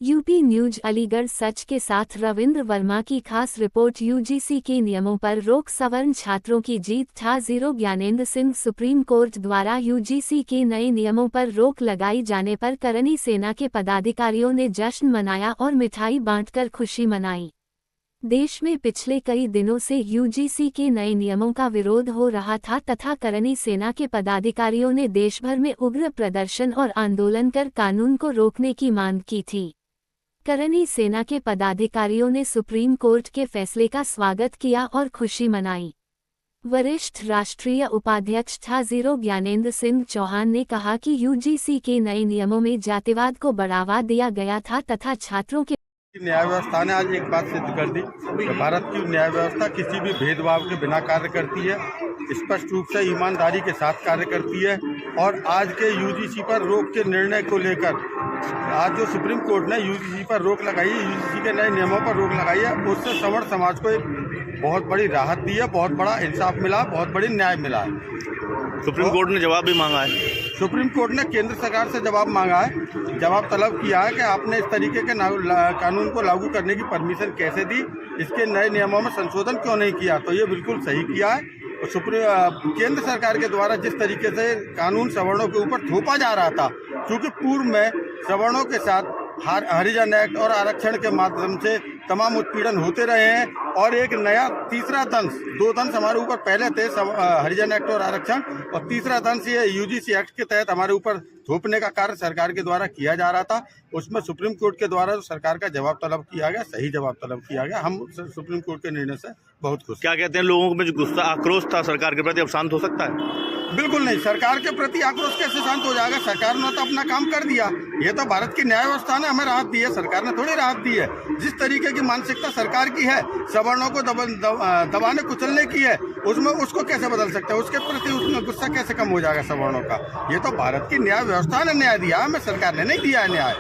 UP news Aligarh सच के साथ रविंद्र वर्मा की खास रिपोर्ट। यूजीसी के नियमों पर रोक, सवर्ण छात्रों की जीत था zero. Gyanendra Singh. Supreme court द्वारा यूजीसी के नए नियमों पर रोक लगाई जाने पर करनी सेना के पदाधिकारियों ने जश्न मनाया और मिठाई बांटकर खुशी मनाई। देश में पिछले कई दिनों से यूजीसी के नए नियमों का विरोध हो रहा था तथा करनी सेना के पदाधिकारियों ने देशभर में उग्र प्रदर्शन और आंदोलन कर कानून को रोकने की मांग की थी। करनी सेना के पदाधिकारियों ने सुप्रीम कोर्ट के फैसले का स्वागत किया और खुशी मनाई। वरिष्ठ राष्ट्रीय उपाध्यक्ष था जीरो ज्ञानेंद्र सिंह चौहान ने कहा कि यूजीसी के नए नियमों में जातिवाद को बढ़ावा दिया गया था तथा छात्रों के न्याय व्यवस्था ने आज एक बात सिद्ध कर दी कि भारत की न्याय व्यवस्था किसी भी भेदभाव के बिना कार्य करती है, स्पष्ट रूप से ईमानदारी के साथ कार्य करती है। और आज के यूजीसी पर रोक के निर्णय को लेकर आज जो सुप्रीम कोर्ट ने यूजीसी पर रोक लगाई है, यूजीसी के नए नियमों पर रोक लगाई है, उससे सवर्ण समाज को एक बहुत बड़ी राहत दी है, बहुत बड़ा इंसाफ मिला, बहुत बड़ी न्याय मिला है। सुप्रीम कोर्ट ने जवाब भी मांगा है। सुप्रीम कोर्ट ने केंद्र सरकार से जवाब मांगा है, जवाब तलब किया है कि आपने इस तरीके के कानून को लागू करने की परमिशन कैसे दी, इसके नए नियमों में संशोधन क्यों नहीं किया। तो ये बिल्कुल सही किया है। केंद्र सरकार के द्वारा जिस तरीके से कानून सवर्णों के ऊपर थोपा जा रहा था, क्योंकि पूर्व में सवर्णों के साथ हरिजन एक्ट और आरक्षण के माध्यम से तमाम उत्पीड़न होते रहे हैं और एक नया तीसरा दंश, दो दंश हमारे ऊपर पहले थे, हरिजन एक्ट और आरक्षण, और तीसरा दंश ये यूजीसी एक्ट के तहत हमारे ऊपर थोपने का कार्य सरकार के द्वारा किया जा रहा था। उसमें सुप्रीम कोर्ट के द्वारा जो सरकार का जवाब तलब किया गया, सही जवाब तलब किया गया। हम सुप्रीम कोर्ट के निर्णय से बहुत खुश। क्या कहते हैं, लोगों में जो गुस्सा आक्रोश था सरकार के प्रति, अब शांत हो सकता है? बिल्कुल नहीं, सरकार के प्रति आक्रोश कैसे शांत हो जाएगा? सरकार ने तो अपना काम कर दिया। ये तो भारत की न्याय व्यवस्था ने हमें राहत दी है, सरकार ने थोड़ी राहत दी है। जिस तरीके की मानसिकता सरकार की है, सवर्णों को दबाने कुचलने की है, उसमें उसको कैसे बदल सकते हैं? उसके प्रति उसमें गुस्सा कैसे कम हो जाएगा सवर्णों का? ये तो भारत की न्याय व्यवस्था ने न्याय दिया, हमें सरकार ने नहीं दिया है न्याय।